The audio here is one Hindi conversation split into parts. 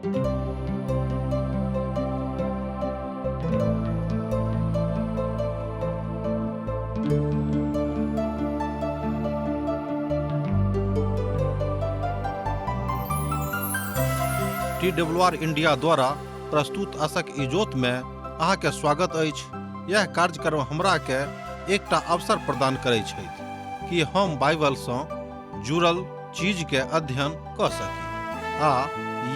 TWR इंडिया द्वारा प्रस्तुत आशक इजोत में अहाँ के स्वागत अछि। यह कार्यक्रम हमरा के एकटा अवसर प्रदान करैत छै कि हम बाइबल सँ जुड़ल चीज के अध्ययन क सकी आ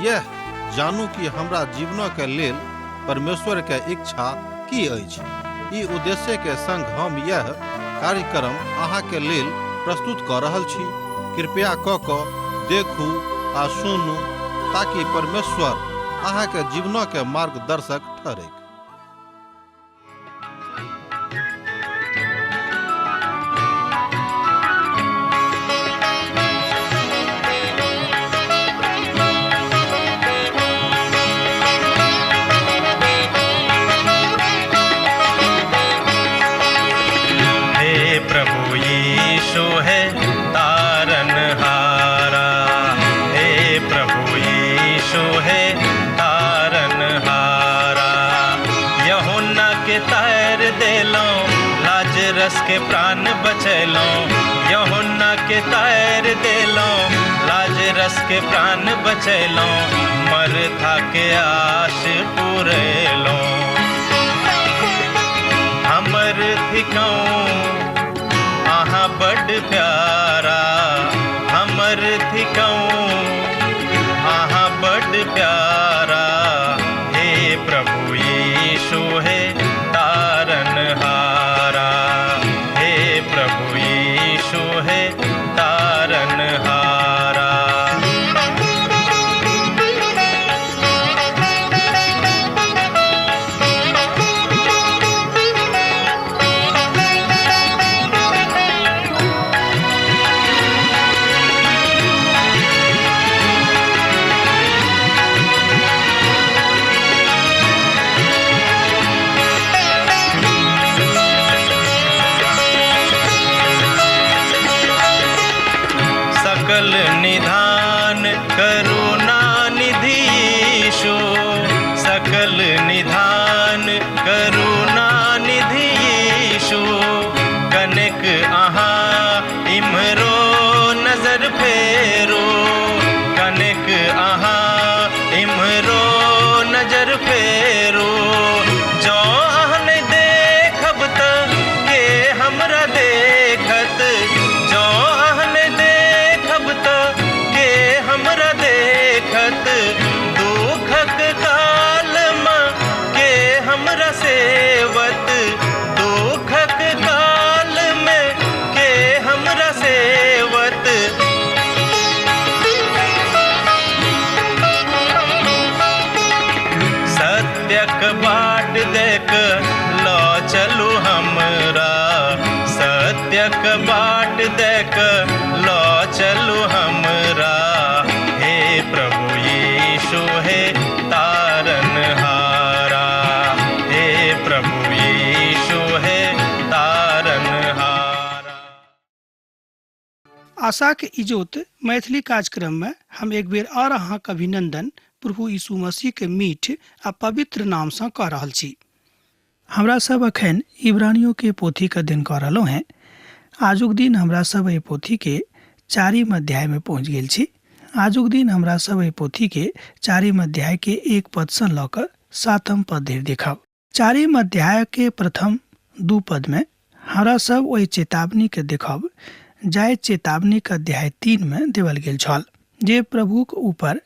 यह जानू कि हमरा जीवन के लेल परमेश्वर के इच्छा की अछि। ई उद्देश्य के संग हम यह कार्यक्रम अहाँ के लेल प्रस्तुत क रहल छी। कृपया क देखू आ सुनू ताकि परमेश्वर अहाँ के जीवन के मार्गदर्शक ठहरे। हे प्रभु यीशु है तारनहारा, हे प्रभु यीशु है तारनहारा। यूहन्ना के तैर देलो, लाजरस के प्राण बचैलो। यूहन्ना के तैर देलो, लाजरस के प्राण बचैलो। मरथा के आश पुरैलो। हमर थिकौं आहा बड़ प्यारा, हमर थिकौं आहा बड़ प्यारा। हे प्रभु यीशु है तारनहारा, हे प्रभु यीशु है तारनहारा। सकल निधान करुणा निधि यीशु, सकल निधान करुणा निधि यीशु। कनिक अहाँ इम्हरो नजर फेरो, कनिक अहाँ इम्हरो नजर फेरो। जो अहाँ नहीं देखब त के हमरा देखत, जो अहाँ नहीं देखब त के हमरा देखत। दुखक काल में के हमरा सेवत, दुखक काल में के हमरा सेवत। सत्यक बाट देख लो चलू हमरा, सत्यक बाट देख लो चलू हमरा। हे प्रभु यीशु है तारनहारा, हे प्रभु यीशु है तारनहारा। आशा के इजोत मैथिली कार्यक्रम में हम एक बेर और अहाँ के अभिनंदन प्रभु यीशु मसीह के मीठ आ पवित्र नाम से कह रहल छी। हमरा सब अखन इब्रानियों के पोथी का दिन कर रहलो हैं। आजुक दिन हमरा सब ए पोथी के 4 अध्याय में पहुंच गेल छी। आजुक दिन हमरा सब ए पोथी के 4 अध्याय के 1 पद से ल क 7 पद धरि देखब। 4 अध्याय के प्रथम 2 पद में हमरा सब ओहि चेतावनी के देखब जाय चेतावनी के अध्याय 3 में देवल गेल छल, जे प्रभु के ऊपर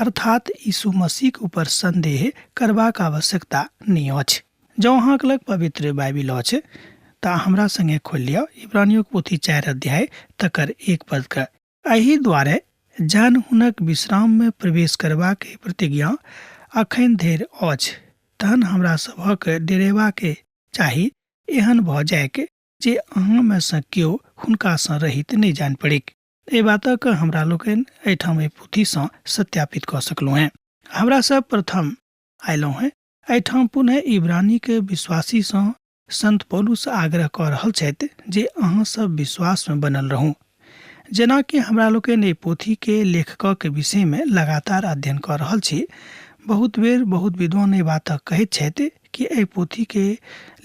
अर्थात यीशु मसीह के ऊपर संदेह करबाक आवश्यकता नहीं अछि। जो अहाँ के लग पवित्र बाइबिल अछि त हमरा संगे खोल लियो इब्रानियों के पोथी 4 अध्याय तकर 1 पद का। एहि द्वारे जन हुनक विश्राम में प्रवेश करबाक प्रतिज्ञा अखन धरि अछि, तहन हमरा सभक डेरेबा के चाही एहन भ जाय के जे अहाँ में से केओ हुनका से रहित नहीं जान पड़िक। ए बातक हमरा लोकन एठाम ए पोथी से सत्यापित क सकलहुँ हैं। हमरा सब प्रथम आयलहुँ हैं एठाम पुनः इब्रानी के विश्वासी से संत पौलुस आग्रह क रहल छथि जे अहाँ सब विश्वास में बनल रहू, जेना कि हमरा लोगन एहि पोथी के लेखक के विषय में लगातार अध्ययन कर रहल छी, बहुत बेर बहुत विद्वान एहि बात कहैत छथि कि एहि पोथी के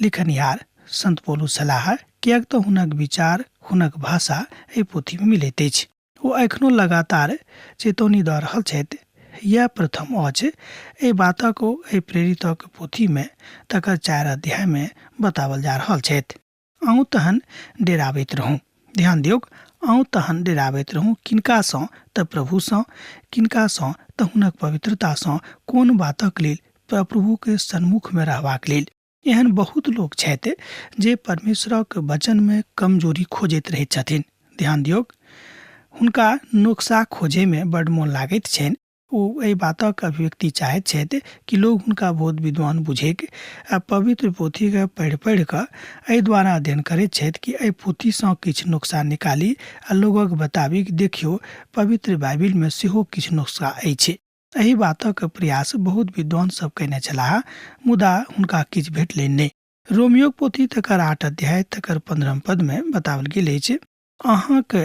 लिखनिहार संत पौलुस छलाह, कियाक तऽ हुनक विचार, हुनक भाषा एहि पोथी में मिलैत अछि। ओ एखनो लगातार चेतौनी दऽ रहल छथि। यह प्रथम अछि एहि बातक ओ एहि प्रेरितक पोथी में तकर 4 अध्याय में बतावल जा रहल छथि। अहूँ तहन डेराबैत रहूँ। ध्यान दियौ, अहूँ तहन डेराबैत रहूँ। किनका सँ तऽ प्रभु सँ, किनका सँ तऽ हुनक पवित्रता सँ। कोन बातक लेल? प्रभु के सन्मुख में रहबाक लेल। एहन बहुत लोग छथि जे परमेश्वरक वचन में कमजोरी खोजैत रहैत छथिन। ध्यान दियौ, हुनका नुक्सा खोजे में बड़ मोन लागैत छनि। ओ एहि बातक अभिव्यक्ति चाहैत छथि कि लोग हुनका बहुत विद्वान बुझेक आ पवित्र पोथी के पढ़ि कऽ एहि द्वारा अध्ययन करैत छथि कि एहि पोथी सँ किछु नुक्सा निकाली आ लोगक बताबी कि देखियौ पवित्र बाइबिल में सेहो किछु नुक्सा अछि। एहि बातक प्रयास बहुत विद्वान सब कयने छलाह, मुदा हुनका किछु भेटलनि नहि। रोमियो पोथी तकर 8 अध्याय तकर 15 पद में बताओल गेल अछि, अहाँक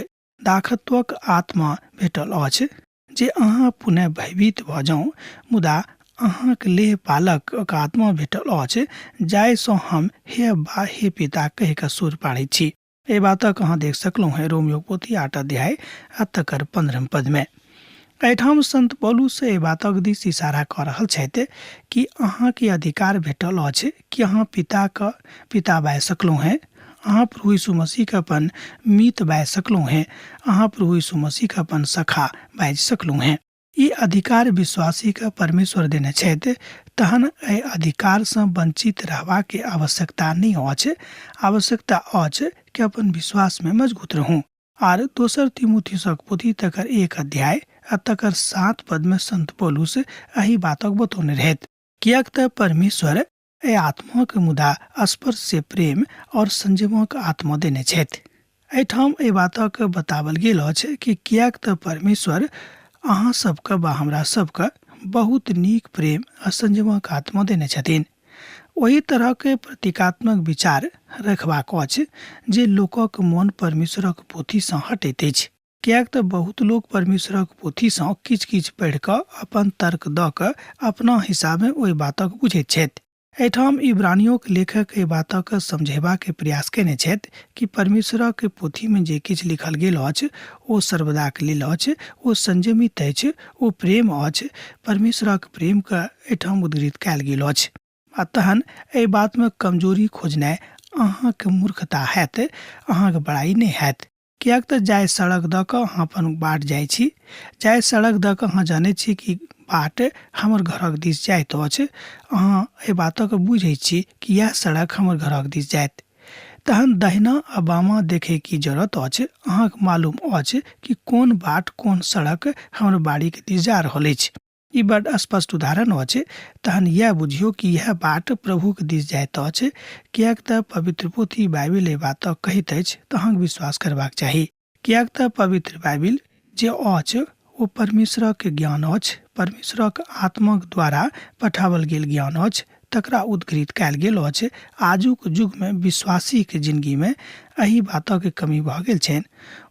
दाखत्वक आत्मा भेटल अछि जे अहाँ पुनः भयभीत भऽ जाउ, मुदा अहाँक लेह पालक आत्मा भेटल अछि जाहि सँ हम हे बा हे पिता कहि कऽ सुर पाड़ैत छी। एहि बातक अहाँ देख सकलहुँ है रोमियो पोथी 8 अध्याय आ तकर 15 पद में। एहिठाम संत पौलुस एहि बातक दिस इशारा कऽ रहल छथि कि अहाँके अधिकार भेटल अछि कि अहाँ पिता बाजि सकलहुँ हैं, अहाँ प्रभु यीशु मसीह के अपन मीत बाजि सकलहुँ हैं, अहाँ प्रभु यीशु मसीह के अपन सखा बाजि सकलहुँ हैं। ई अधिकार विश्वासी के परमेश्वर देने छथि, तहन एहि अधिकार से वंचित रहबाक के आवश्यकता नहीं अछि। आवश्यकता अछि कि अपन विश्वास में मजबूत रहूं। आर 2 तीमुथियुसक पोथी तकर 1 अध्याय आ तकर 7 पद में संत पौलुस एही बातक बतौने रहथि, कियाक तऽ परमेश्वर ए आत्मा के मुदा स्पर्श से प्रेम और संयमक आत्मा देने छथि। एहिठाम एहि बातक बतावल गेल अछि कि कियाक तऽ परमेश्वर अहाँ सबके बा हमरा सबके बहुत नीक प्रेम आ संयमक आत्मा देने छथिन। ओही तरह के प्रतीकात्मक विचार रखबाक अछि जे लोकक मन परमेश्वरक पोथी सँ हटैत अछि। कियाक तऽ बहुत लोग परमेश्वरक पोथी सँ किछ पढ़ि कऽ अपन तर्क दऽ कऽ अपना हिसाबे ओहि बातक बुझैत छथि। एहिठाम इब्रानियों के लेखक एहि बातक समझेबा के प्रयास केने छथि कि परमेश्वरक के पोथी में जे किछु लिखल गेल अछि ओ सर्वदा के लेल अछि, ओ संयमित अछि, ओ प्रेम अछि। परमेश्वरक प्रेम के एहिठाम उद्धृत कयल गेल अछि। आ तहन एहि बात में कमजोरी खोजनाइ अहाँके मूर्खता हैत, अहाँके बड़ाई नहीं हैत। कियाक तऽ जाय सड़क दऽ कऽ अहाँ अपन बाट जाइ छी, जाय सड़क दऽ कऽ अहाँ जानै छी कि बाट हमर घरक दिस जाइत अछि, अहाँ एहि बातक बुझै छी कि यह सड़क हमर घरक दिस जाइत, तहन दहिना आ बामा देखे की जरूरत अछि। अहाँके मालूम अछि कि कोन बाट कोन सड़क हमर बाड़ी के दिस जा रहल अछि। ई बड़ स्पष्ट उदाहरण अछि। तहन यह बुझियो कि यह बाट प्रभु के दिस जाइत अछि। कियाक तऽ पवित्र पोथी बाइबिल एहि बातक कहैत अछि तऽ अहाँके विश्वास करबाक चाही। कियाक तऽ पवित्र बाइबिल जे अछि ओ परमेश्वरक ज्ञान अछि, परमेश्वरक आत्माक द्वारा पठावल गेल ज्ञान अछि, तकरा उद्धृत कयल गेल अछि। आजुक युग में विश्वासी के जिंदगी में एही बातक कमी भऽ गेल छनि।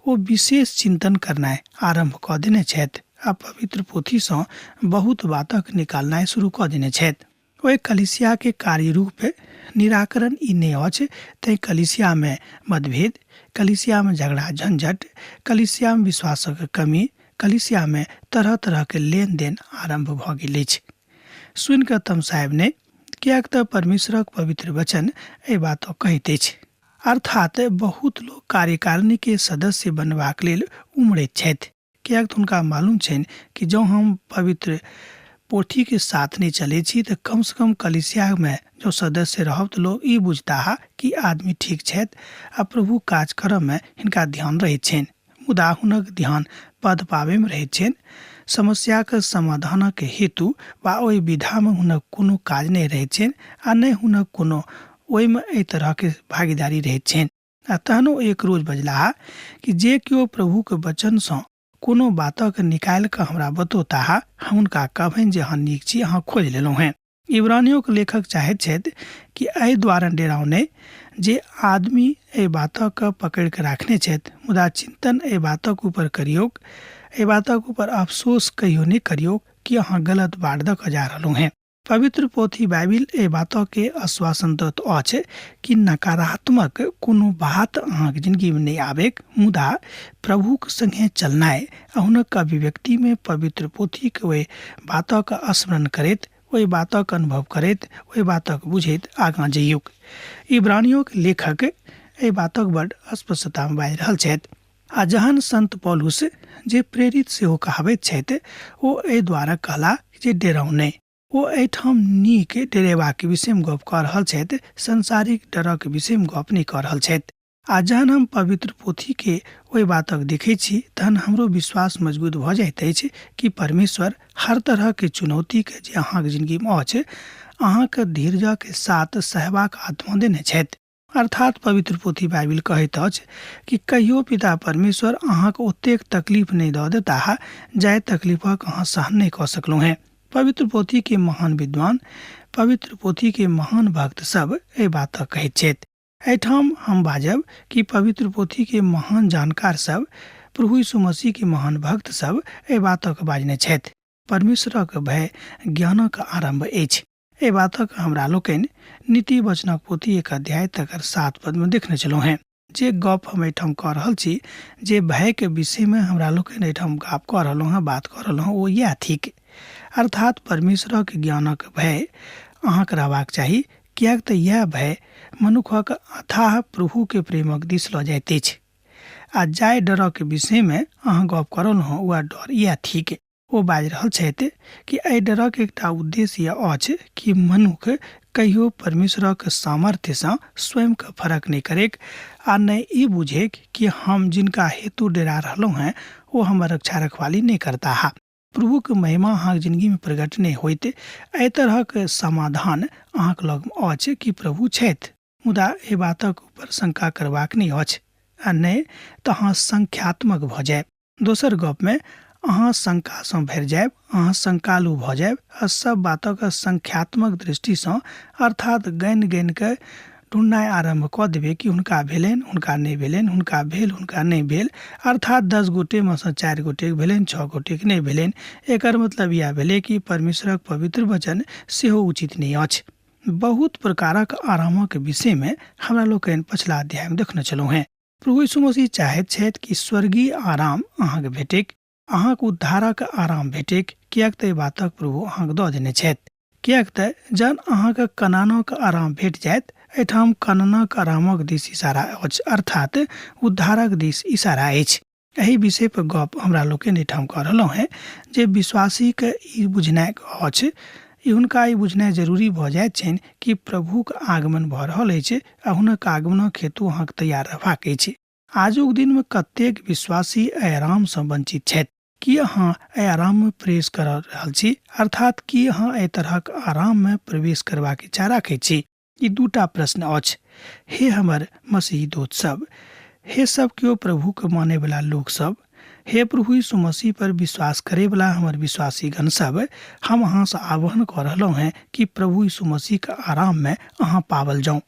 ओ विशेष चिंतन करनाइ आरंभ कऽ देने छथि आ पवित्र पोथी सँ बहुत बातक निकालनाइ शुरू कऽ देने छथि। ओहि कलीसिया के कार्य रूप निराकरण ई नहीं अछि। तै कलीसिया में मतभेद, कलीसिया में झगड़ा झंझट, कलीसिया में विश्वासक कमी, कलीसिया में तरह तरह के लेन देन आरंभ भऽ गेल अछि। सुन कऽ तमसायब नहि, कियाक तऽ परमेश्वरक पवित्र वचन एहि बात कहैत अछि। अर्थात बहुत लोग कार्यकारिणी के सदस्य बनबाक लेल उमड़ैत छथि, कियाक तऽ हुनका मालूम छनि कि जँ हम पवित्र पोथी के साथ नहीं चले छी तो कम से कम कलीसिया में जो सदस्य रहब तो लोग ई बुझता है कि आदमी ठीक छथि आ प्रभु कार्यक्रम में हिनका ध्यान रहैत छनि। मुदा हुनक ध्यान पद पावे में रहैत छनि। समस्या के समाधान के हेतु वा ओहि विधा में हुनक कोनो काज नहीं रहैत छनि आ नहीं हुनक कोनो ओहि में एहि तरह के भागीदारी रहैत छनि। आ तहनो एक रोज बजलाहा कि जे केओ प्रभु के वचन सँ कोनो बातक निकाल कऽ हमरा बतौता है, हम हुनका कहबनि जे अहाँ नीक छी, अहाँ खोज लेलहुँ हैं। इब्रानियों के लेखक चाहैत छथि कि एहि द्वारा डेराउने जे आदमी एहि बातक पकड़ि के राखने छथि, मुदा चिंतन एहि बातक ऊपर करियौक, एहि बातक ऊपर अफसोस कहियो नहीं करियौक कि अहाँ गलत बाट द के जा रहलहुँ हैं। पवित्र पोथी बाइबिल एहि बातों के आश्वासन दैत अछि कि नकारात्मक कोनो बात अहाँके जिंदगी में नहीं आबेक, मुदा प्रभु के संगे चलनाय आ हुनक अभिव्यक्ति में पवित्र पोथी के ओहि बातक स्मरण करैत, ओहि बातक अनुभव करैत, ओहि बातक बुझैत आगाँ जइयौक। इब्रानियों के लेखक एहि बातक बड़ स्पष्टता में बाजि रहल छथि। आ जहन संत पौलुस जे प्रेरित सेहो कहाबैत छथि, ओ एहि द्वारा कहला जे डेराउ नहि। ओ एहिठाम नीक डेरेबाक विषय में गप कऽ रहल छथि, संसारिक डरक विषय में गप नहीं कऽ रहल छथि। आ जहन हम पवित्र पोथी के ओहि बातक देखै छी तहन हमरो विश्वास मजबूत भऽ जाइत अछि कि परमेश्वर हर तरह के चुनौती के जे अहाँके जिंदगी में अछि, अहाँके धीरज के साथ सहबाक आत्मा देने छथि। अर्थात पवित्र पोथी बाइबिल कहैत अछि कि कहियो पिता परमेश्वर अहाँके ओतेक तकलीफ नहीं दऽ देता जाहि तकलीफक अहाँ सहन नहीं कऽ सकलहुँ हैं। पवित्र पोथी के महान विद्वान, पवित्र पोथी के महान भक्त सब एहि बातक कहैत छथि। एहिठाम हम बाजब कि पवित्र पोथी के महान जानकार सब, प्रभु यीशु मसीह के महान भक्त सब एहि बातक बाजने छथि। परमेश्वरक भय ज्ञानक आरंभ अछि। एहि बातक हमरा लोकनि नीति वचनक पोथी 1 अध्याय तकर 7 पद में देखने छलहुँ हैं। जे गप हम एहिठाम कऽ रहल छी, जे भय के विषय में हमरा लोकनि एहिठाम गप कऽ रहलहुँ हैं, बात कऽ रहलहुँ हैं, ओ यह थिक। अर्थात परमेश्वरक ज्ञानक भय अहाँके रहबाक चाही, कियाक तऽ यह भय मनुखक अथाह प्रभु के प्रेमक दिस लऽ जाइत अछि। आ जाहि डरक विषय में अहाँ गप कऽ रहलहुँ हैं, वह डर यह थिक। ओ बाजि रहल छथि कि एहि डरक एकटा उद्देश्य यह अछि कि मनुख कहियो परमेश्वरक सामर्थ्य से स्वयं के फर्क नहीं करेक आ नहीं ई बुझेक कि हम जिनका हेतु डेरा रहलहुँ हैं वो हमर रक्षा रखवाली नहीं करता है। प्रभु के महिमा अहाँके जिंदगी में प्रकट नहीं होइत एहि तरहक समाधान अहाँके लग अछि कि प्रभु छथि, मुदा एहि बातक ऊपर शंका करबाक नहीं अछि, आ नहीं तऽ अहाँ संख्यात्मक भऽ जायब। दोसर गप में अहाँ शंका से भरि जायब, अहाँ शंकालु भऽ जायब आ सब बातक संख्यात्मक दृष्टि से अर्थात गैन गैन के ढूंढनाइ आरंभ कऽ देबै कि हुनका भेलनि, हुनका नहीं भेलनि, हुनका भेल, हुनका नहीं भेल। अर्थात 10 गोटे में से 4 गोटे भेलनि, 6 गोटे नहीं भेलनि। एकर मतलब यह भेलै कि परमेश्वरक पवित्र वचन सेहो उचित नहीं अछि। बहुत प्रकारक आरामक विषय में हमरा लोकनि पछिला अध्याय में देखने छलहुँ हैं। प्रभु यीशु मसीह चाहैत छथि कि स्वर्गीय आराम अहाँके भेटेक, अहाँके उद्धारक आराम भेटेक, कियाक तऽ बातक प्रभु अहाँके दऽ देने छथि। कियाक तऽ जहन अहाँके कनानक आराम भेट जायत, एहिठाम कनानक आरामक दिस इशारा अछि, अर्थात उद्धारक दिस इशारा अछि। एहि विषय पर गप हमरा लोकनि एहिठाम कऽ रहलहुँ हैं जे विश्वासी के ई बुझनाइ अछि, हुनका ई बुझनाइ जरूरी भऽ जाइत छनि कि प्रभुक आगमन भऽ रहल अछि आ हुनक आगमनक हेतु अहाँके तैयार रहबाक अछि। आजुक दिन में कतेक विश्वासी एहि आराम से वंचित छथि। कि अहाँ एहि आराम में प्रवेश कर रहल छी, अर्थात कि अहाँ एहि तरहक आराम में प्रवेश करबाक इच्छा राखैत छी? ई दूटा प्रश्न अछि। हे हमर मसीही दोस्त सब, हे सब केओ प्रभु के माने वाला लोग सब, हे प्रभु यीशु मसीह पर विश्वास करे वाला हमर विश्वासी गण सब, हम अहाँ से आह्वान कर रहलहुँ हैं कि प्रभु यीशु मसीह के आराम में अहाँ पावल जाऊँ।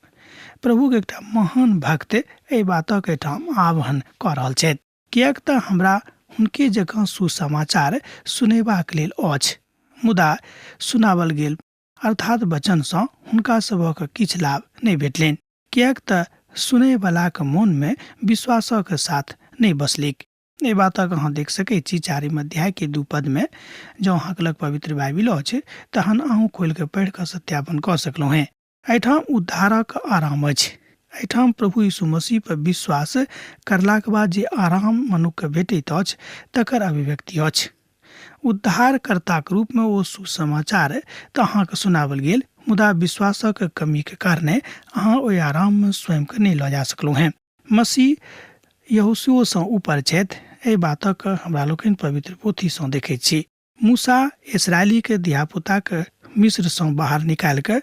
प्रभु के एकटा महान भक्त एहि बातक एहिठाम आह्वान कऽ रहल छथि, कियाक तऽ हमरा हुनके जकाँ सुसमाचार सुनेबाक लेल अछि, मुदा सुनावल गेल अर्थात वचन सँ हुनका सभक किछु लाभ नहीं भेटलनि, कियाक तऽ सुनै वालाक मोन में विश्वासक साथ नहीं बसलिक। एहि बातक अहाँ देख सकैत छी 4 अध्याय के 2 पद में। जँ अहाँके लग पवित्र बाइबिल अछि तहन अहूँ खोलि कऽ पढ़ि कऽ सत्यापन कऽ सकलहुँ हैं। एहिठाम उद्धारक आराम अछि। एहिठाम प्रभु यीशु मसीह पर विश्वास करलाक बाद जे आराम मनुष्य भेटैत अछि तकर अभिव्यक्ति अछि। उद्धारकर्ताक रूप में ओ सुसमाचार तऽ अहाँके सुनावल गेल, मुदा विश्वासक कमी के कारणे अहाँ ओहि आराम में स्वयं के नहीं लऽ जा सकलहुँ हैं। मसीह यहोशुओ सँ ऊपर छथि। एहि बातक हमरा लोकनि पवित्र पोथी सँ देखैत छी। मूसा इस्राएली के धियापुता के मिस्र सँ बाहर निकालि कऽ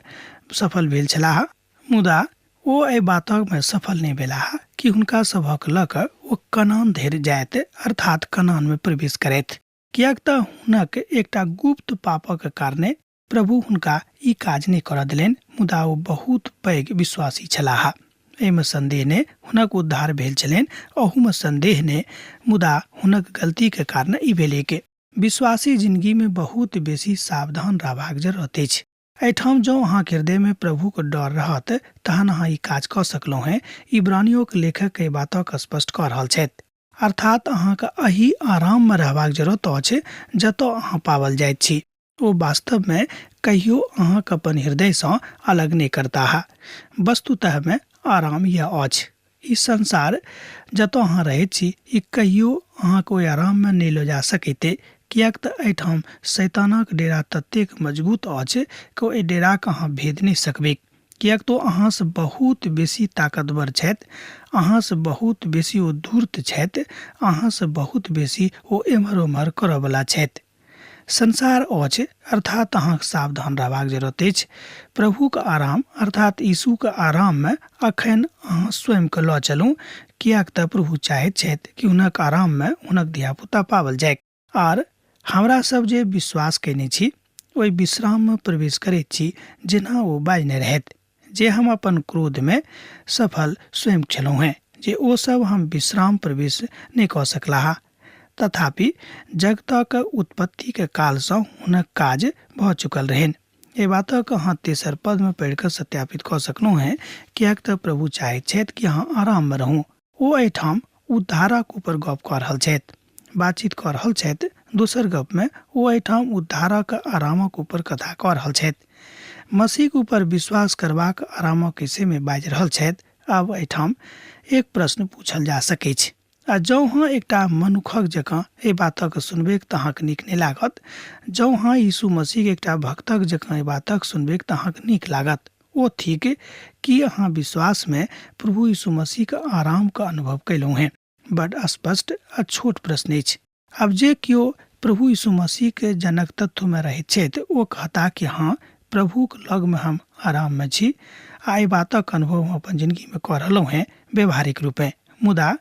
सफल भेल छलाह, मुदा ओ एहि बातक में सफल नहीं भेलाह कि हुनका सभक लऽ कऽ ओ कनान धरि जायत, अर्थात कनान में प्रवेश करैत। कियाक तऽ हुनक एकटा गुप्त पापक कारणे प्रभु हुनका ई काज नहि करऽ देलनि, मुदा ओ बहुत पैघ विश्वासी छलाह। एहिमे संदेह ने हुनक उद्धार भेल छलनि, अहूमे संदेह ने, मुदा हुनक गलती के कारण ई भेलै कि विश्वासी जिंदगी में बहुत बेसी सावधान रहबाक जरूरत अछि। एहिठाम जँ अहाँके हृदय में प्रभु के डर रहत तहन अहाँ ई काज कऽ सकलहुँ हैं। इब्रानियो के लेखक एहि बातक स्पष्ट कऽ रहल छथि, अर्थात अहाँके एही आराम में रहबाक जरूरत अछि जतऽ अहाँ पावल जाइत छी। ओ वास्तव में कहियो अहाँके अपन हृदय सँ अलग नहि करताह। वस्तुतः में आराम यह अछि। ई संसार जतऽ अहाँ रहैत छी ई कहियो अहाँके ओहि आराम में नहि लऽ जा सकैते, किएक तऽ एहिठाम शैतानक डेरा ततेक मजबूत अछि कि ओहि डेराके अहाँ भेद नहि सकबै, किएक तो अहाँ से बहुत बेसी ताकतवर छथि, अहाँ से बहुत बेसी ओ धूर्त छथि, अहाँ से बहुत बेसी ओ एम्हर ओम्हर करऽवला छथि। संसार अछि, अर्थात अहाँ सावधान रहबाक जरूरत अछि। प्रभुके आराम अर्थात यीशुके आराम में अखन अहाँ स्वयं के लऽ चलू, किएक तऽ प्रभु चाहैत छथि कि हुनक आराम में हुनक धियापुता पावल जाय। आर हमरा सब जे विश्वास कयने छी ओहि विश्राम में प्रवेश करैत छी, जेना ओ बाजने रहथि जे हम अपन क्रोध में सफल स्वयं छलहुँ हैं, जे ओ सब हम विश्राम प्रवेश नहि कऽ सकलाह। तथापि जगतक उत्पत्ति के काल सँ हुनक काज भऽ चुकल रहनि। एहि बातक अहाँ तेसर पद में पढ़ि कऽ सत्यापित कऽ सकलहुँ हैं, किएक तऽ प्रभु चाहैत छथि कि अहाँ आराम में रहू। ओ एहिठाम उद्धारक ऊपर गप कऽ रहल छथि, बातचीत कऽ रहल छथि। दोसर गप में ओ एहिठाम उद्धारक आरामक ऊपर कथा कऽ रहल छथि। मसीह के ऊपर विश्वास करबाक आरामक विषय में बाजि रहल छथि। आब एहिठाम एक प्रश्न पूछल जा सकैत छै, आ जँ अहाँ एकटा मनुखक जकाँ एहि बातक सुनबेक तऽ अहाँके नीक नहि लागत, जँ अहाँ यीशु मसीह एकटा भक्तक जकाँ एहि बातक सुनबेक तऽ अहाँके नीक लागत। ओ थिक कि अहाँ विश्वास में प्रभु यीशु मसीह के आराम का अनुभव कयलहुँ हैं। बड स्पष्ट आ छोट प्रश्न अछि। अब जे केओ प्रभु यीशु मसीह के जनक तत्व में रहैत छथि ओ कहता कि हाँ, प्रभु के लग में हम आराम में छी आ एहि बातक अनुभव हम अपन जिंदगी में कऽ रहलहुँ हैं व्यवहारिक रूपे। मुदा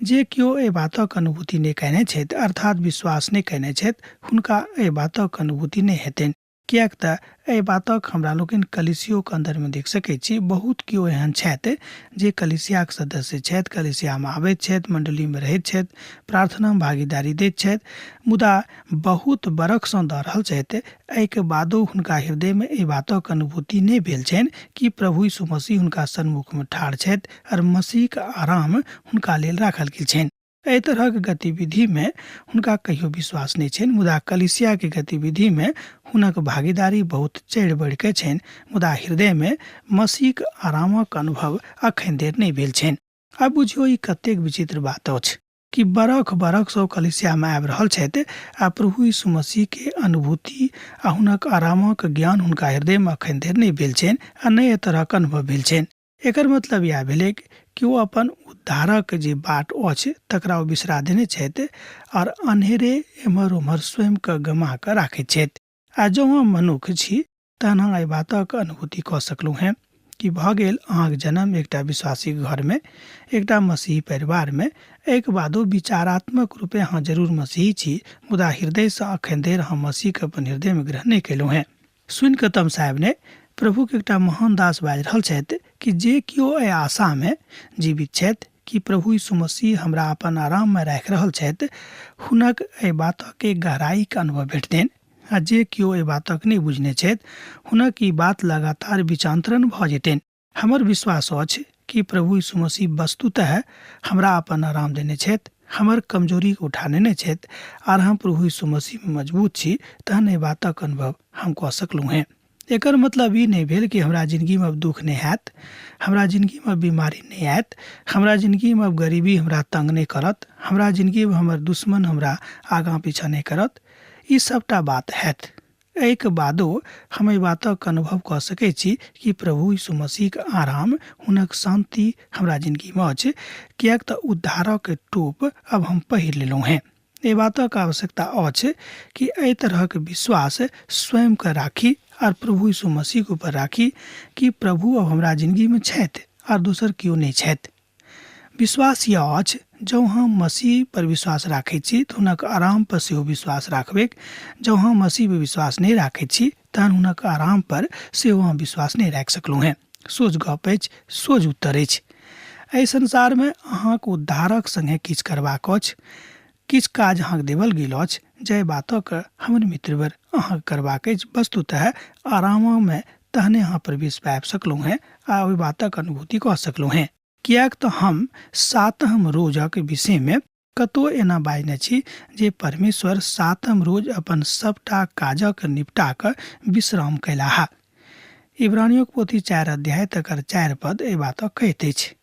जे केओ एहि बातक अनुभूति नहि कयने छथि, अर्थात विश्वास नहि कयने छथि, हुनका एहि बातक अनुभूति नहि हेतनि, किएक तऽ एहि बातक हमरा लोकनि कलीसियो के अंदर में देख सकैत छी। बहुत केओ एहन छथि जे कलीसियाक सदस्य छथि, कलीसिया में आबैत छथि, मंडली में रहैत छथि, प्रार्थना में भागीदारी दैत छथि, मुदा बहुत बरख सँ दऽ रहल छथि। एहिके बादो हुनका हृदय में एहि बातक अनुभूति नहि भेल छनि कि प्रभु यीशु मसीह हुनका सन्मुख में ठाढ़ छथि और मसीह के आराम हुनका लेल राखल गेल छनि। एहि तरहक गतिविधि में हुनका कहियो विश्वास नहीं छनि, मुदा कलीसिया के गतिविधि में हुनक भागीदारी बहुत चढ़ि बढ़ि के छनि, मुदा हृदय में मसीह के आरामक अनुभव अखन देर नहीं भेल छनि। आब बुझियो ई कतेक विचित्र बात अछि कि बरख बरख सँ कलीसिया में आबि रहल छथि आ प्रभु यीशु मसीह के अनुभूति आ हुनक आरामक ज्ञान हुनका हृदय में अखन देर नहीं भेल छनि आ नहि एहि तरहक अनुभव भेल छनि। एकर मतलब यह भेलै कि ओ अपन उद्धारक जे बाट अछि तकरा ओ बिसरा देने छथि और अन्हेरे एम्हर ओम्हर स्वयं के गमा कऽ राखैत छथि। आ जँ अहाँ मनुख छी तहन अहाँ एहि बातक अनुभूति कऽ सकलहुँ हैं कि भऽ गेल अहाँके जन्म एकटा विश्वासी घर में, एकटा मसीही परिवार में। एक बादो विचारात्मक रूपे अहाँ जरूर मसीही छी, मुदा हृदय से अखन देर अहाँ मसीह के अपन हृदय में ग्रहण नहीं केलहुँ हैं। सुनि कऽ तम साहेब ने प्रभु के एकटा महान दास बाजि रहल छथि कि जे केओ एहि आशा में जीवित छथि कि प्रभु यीशु मसीह हमरा अपन आराम में राखि रहल छथि, हुनक एहि बातक गहराई के अनुभव भेटतनि। आ जे केओ एहि बातक नहीं बुझने छथि हुनक ई बात लगातार विचांतरण भऽ जेतनि। हमर विश्वास अछि कि प्रभु यीशु मसीह वस्तुतः हमरा अपन आराम देने छथि, हमर कमजोरी के उठा लेने छथि और हम प्रभु यीशु मसीह में मजबूत छी, तहन एहि बातक अनुभव हम कऽ सकलहुँ हैं। एकर मतलब ई नहीं भेल कि हमरा जिंदगी में अब दुख नहीं हैत, हमरा जिंदगी में बीमारी नहीं आयत, हमरा जिंदगी में अब गरीबी हमरा तंग नहीं करत, हमरा जिंदगी में हमर दुश्मन हमरा आगाँ पीछा नहीं करत। ई सबटा बात हैत। एहिके बादो हम एहि बातक अनुभव कऽ सकैत छी कि प्रभु यीशु मसीह के आराम, हुनक शांति हमरा जिंदगी में अछि, किएक तऽ उद्धारक टोप अब हम पहिर लेलहुँ हैं। एहि बातक आवश्यकता अछि कि एहि तरहक विश्वास स्वयं के राखी और प्रभु यीशु मसीह के ऊपर राखी कि प्रभु अब हमरा जिंदगी में छथि और दोसर केओ नहीं छथि। विश्वास यह अछि जँ हम मसीह पर विश्वास राखै छी तऽ हुनक आराम पर सेहो विश्वास राखबेक। जँ हम मसीह पर विश्वास नहि राखै छी तहन हुनक आराम पर सेहो हम विश्वास नहि राखि सकलहुँ हेँ। सोझ गप अछि, सोझ उत्तर अछि। एहि संसारमे अहाँके उद्धारक संगे किछु करबाक अछि, किछु काज अहाँके देवल गेल अछि जाहि बातक हमर मित्रवर अहाँके करबाक अछि। वस्तुतः आराममे तहने अहाँ प्रवेश पाबि सकलहुँ हेँ आ ओहि बातक अनुभूति कऽ सकलहुँ हेँ। किएक तऽ हम सातम रोजक विषयमे कतहु एना बाजने छी जे परमेश्वर सातम रोज अपन सभटा काजक निपटा कऽ विश्राम कयलाह। इब्रानियों पोथी 4 अध्याय तकर 4 पद एहि बातक कहैत अछि।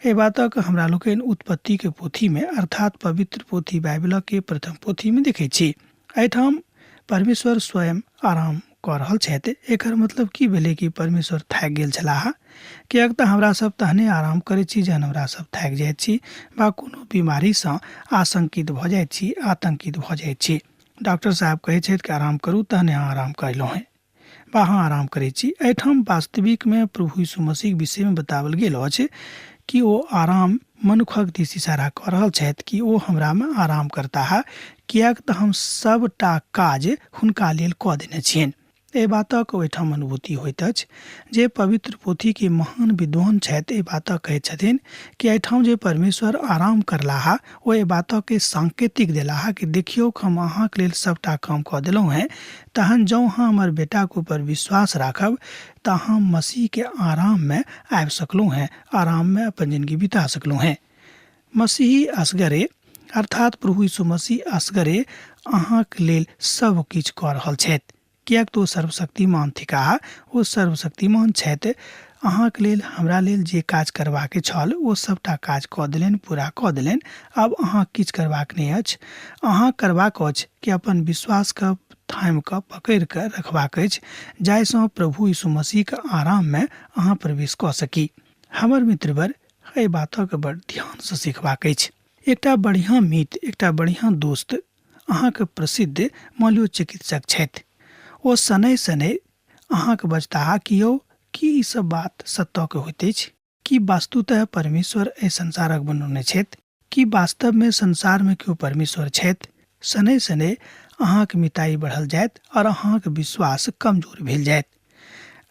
एहि बातक हमरा लोकनि उत्पत्ति के पोथी में अर्थात पवित्र पोथी बाइबलक के प्रथम पोथी में देखैत छी। एहिठाम परमेश्वर स्वयं आराम कऽ रहल छथि। एकर मतलब की भेलै कि परमेश्वर थाकि गेल छलाह? किएक तऽ हमरा सब तहने आराम करैत छी जहन हमरा सब थाकि जाइत छी वा कोनो बीमारीसँ आशंकित भऽ जाइत छी, आतंकित भऽ जाइत छी। डॉक्टर साहब कहैत छथि कि आराम करू तहने अहाँ आराम कयलहुँ हेँ वा अहाँ आराम करैत छी। एहिठाम वास्तविकमे प्रभु यीशु मसीहक विषयमे बताओल गेल अछि कि ओ आराम मनुखक दिस इशारा कऽ रहल छथि कि ओ हमरामे आराम करताह, किएक तऽ हम सभटा काज हुनका लेल कऽ देने छियनि। एहि बातक ओहिठाम अनुभूति होइत अछि जे पवित्र पोथी के महान विद्वान छथि। एहि बातक कहैत छथिन कि एहिठाम जे परमेश्वर आराम करलाह ओ एहि बातक के सांकेतिक देलाह कि देखियौ हम अहाँके लेल सभटा काम कऽ देलहुँ हेँ। तहन जँ अहाँ हमर बेटाके ऊपर विश्वास राखब तऽ अहाँ मसीह के आराममे आबि सकलहुँ हेँ, आराममे अपन जिंदगी बिता सकलहुँ हेँ। मसीही असगरे अर्थात प्रभु यीशु मसीह असगरे अहाँके लेल सब किछु कऽ रहल छथि, किएक तऽ ओ सर्वशक्तिमान थिकाह, ओ सर्वशक्तिमान छथि। अहाँके लेल हमरा लेल जे काज करबाक छल ओ सभटा काज कऽ देलनि, पूरा कऽ देलनि। आब अहाँ किछु करबाक नहि अछि। अहाँ करबाक अछि कि अपन विश्वासके थामि कऽ पकड़ि कऽ रखबाक अछि, जाहिसँ प्रभु यीशु मसीहके आराममे अहाँ प्रवेश कऽ सकी। हमर मित्रवर एहि बातक बड़ ध्यानसँ सीखबाक अछि। एकटा बढ़िआँ मित्र, एकटा बढ़िआँ दोस्त अहाँके प्रसिद्ध मनोचिकित्सक छथि। ओ शनै शनै अहाँके बजताह कि यौ की ई सब बात सत्य होइत अछि? कि वास्तुतः परमेश्वर एहि संसारक बनौने छथि? कि वास्तवमे संसारमे केओ परमेश्वर छथि? शनै शनै अहाँके मिताई बढ़ल जायत और अहाँके विश्वास कमजोर भेल जायत।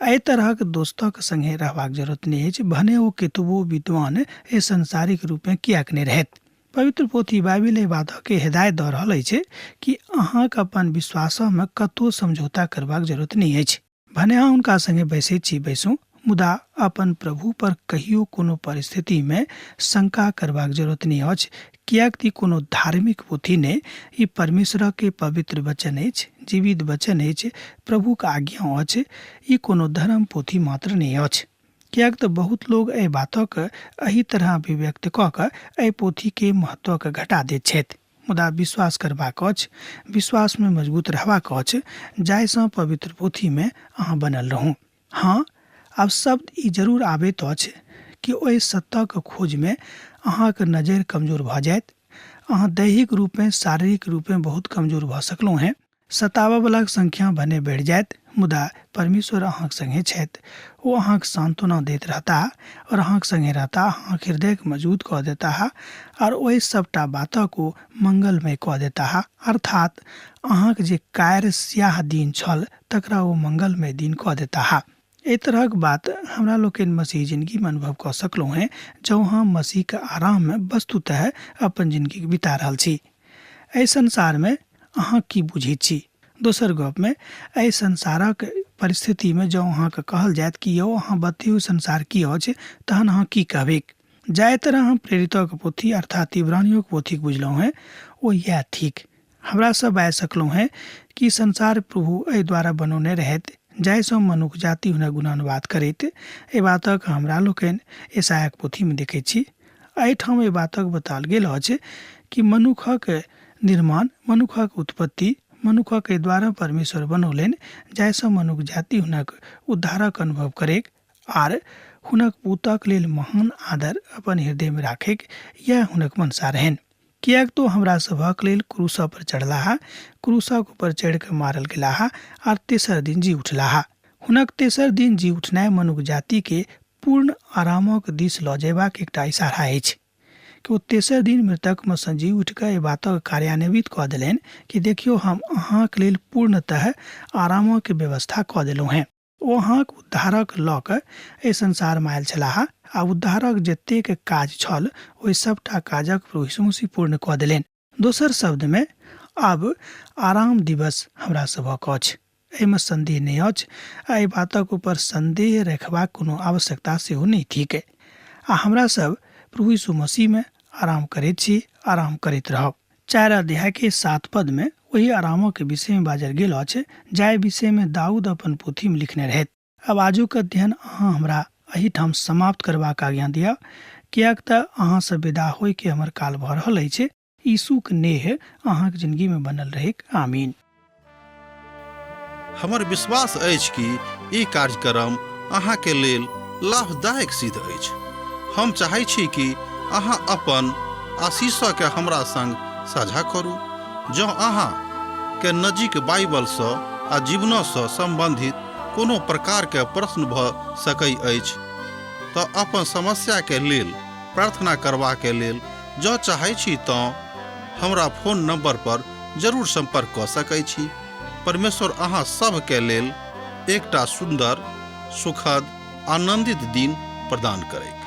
एहि तरहक दोस्तक संगे रहबाक जरूरत नहीं अछि, भने ओ केतबो विद्वान एहि संसारिक रूपमे किएक नहि रहत। पवित्र पोथी बाइबिल एहि बातके हिदायत दऽ रहल अछि कि अहाँके अपन विश्वासमे कतहु समझौता करबाक जरूरत नहीं अछि। भने अहाँ हुनका संगे बैसैत छी बैसू, मुदा अपन प्रभु पर कहियो कोनो परिस्थितिमे शंका करबाक जरूरत नहीं अछि, किएक कि कोनो धार्मिक पोथी ने ई परमेश्वर के पवित्र वचन अछि, जीवित वचन अछि, प्रभुक आज्ञा अछि। ई कोनो धर्म पोथी मात्र नहीं अछि। किएक तऽ बहुत लोग एहि बातक एही तरह अभिव्यक्त कऽ कऽ एहि पोथी के महत्वके घटा दैत छथि। मुदा विश्वास करबाक अछि, विश्वासमे मजबूत रहबाक अछि, जाहिसँ पवित्र पोथीमे अहाँ बनल रहू। हाँ, आब शब्द ई जरूर आबैत अछि कि ओहि सत्यक खोजमे अहाँके नजरि कमजोर भऽ जायत। अहाँ दैहिक रूपमे, शारीरिक रूपमे बहुत कमजोर भऽ सकलहुँ हेँ। सताबयवला संख्या भने बढ़ि जायत, मुदा परमेश्वर अहाँके संगे छथि। ओ अहाँके सांत्वना दैत रहता और अहाँके संगे रहता, अहाँके हृदयके मजबूत कऽ देता और ओहि सभटा बातक ओ मंगलमय कऽ देता। अर्थात अहाँके जे कायर स्याह दिन छल तकरा ओ मंगलमय दिन कऽ देता। एहि तरहक बात हमरा लोकनि मसीह जिंदगीमे अनुभव कऽ सकलहुँ हेँ जँ हम मसीहके आराममे वस्तुतः अपन जिंदगी बिता रहल छी। एहि संसारमे अहाँ की बुझैत छी? दोसर गपमे एहि संसारक परिस्थितिमे जँ अहाँके कहल जायत कि यौ अहाँ बतैयौ संसार की अछि, तहन अहाँ की कहबै? जाहि तरह हम प्रेरितक पोथी अर्थात इब्रानियों पोथी बुझलहुँ हेँ ओ इएह थिक। हमरा सब बाजि सकलहुँ हेँ कि संसार प्रभु एहि द्वारा बनौने रहथि जाहिसँ मनुष्य जाति हुनक गुणानुवाद करैत। एहि बातक हमरा लोकनि यशायाक पोथीमे देखैत छी। एहिठाम एहि बातक बताओल गेल अछि कि मनुखक निर्माण, मनुखक उत्पत्ति मनुखक द्वारा परमेश्वर बनौलनि, जाहिसँ मनुष्य जाति हुनक उद्धारक अनुभव करैक आर हुनक पूतक लेल महान आदर अपन हृदयमे राखैक यह हुनक मनसा रहनि। किएक तो हमरा सभक लेल क्रूसा पर चढ़लाह, क्रूसक ऊपर चढ़ि कऽ मारल गेलाह आर तेसर दिन जी उठलाह। हुनक तेसर दिन जी उठनाइ मनुष्य जाति के पूर्ण आरामक दिस लऽ जयबाक एकटा इशारा अछि। कि वो तेसर दिन मृतक में संजीव उठ कऽ बातक कार्यान्वित कऽ देलनि कि देखियो हम अहाँके लेल पूर्णतः आरामक व्यवस्था कऽ देलहुँ हैं। ओ अहाँक उद्धारक लऽ कऽ एहि संसारमे आयल छलाह आ उद्धारक जतेक काज छल ओहि सबटा काजक प्रभु यीशु मसीह पूर्ण कऽ देलनि। दोसर शब्दमे आब आराम दिवस हमरा सभक अछि, एहिमे संदेह नहि अछि आ एहि बातक ऊपर संदेह रखबाक कोनो आवश्यकता सेहो नहि थिक। आ हमरा सब प्रभु यीशु मसीह में आराम करैत छी, आराम करैत रहब। 4 अध्याय के 7 पद में वही आरामों के विषय में बाजल गेल अछि जाहि विषय में दाऊद अपन पोथी में लिखने रहैत। अब आजुक अध्ययन अहाँ हमरा एहिठाम समाप्त करबाक आज्ञा दिया, कियाक तऽ अहाँ से विदा होय के हमर काल भऽ रहल अछि। यीशुक नेह अहाँक जिंदगी में बनल रहेक। आमीन। हमर विश्वास अछि कि ई कार्यक्रम अहाँके लेल लाभदायक सिद्ध अछि। हम चाहै छी कि अहाँ अपन आशीषके हमरा संग साझा करू। जँ अहाँके नजीक बाइबलसँ आ जीवनसँ सम्बन्धित कोनो प्रकारके प्रश्न भऽ सकै अछि तऽ अपन समस्याके लेल प्रार्थना करबाके लेल जँ चाहै छी तऽ हमरा फोन नंबर पर जरूर संपर्क कऽ सकै छी। परमेश्वर अहाँ सबके लेल एकटा सुंदर, सुखद, आनंदित दिन प्रदान करैक।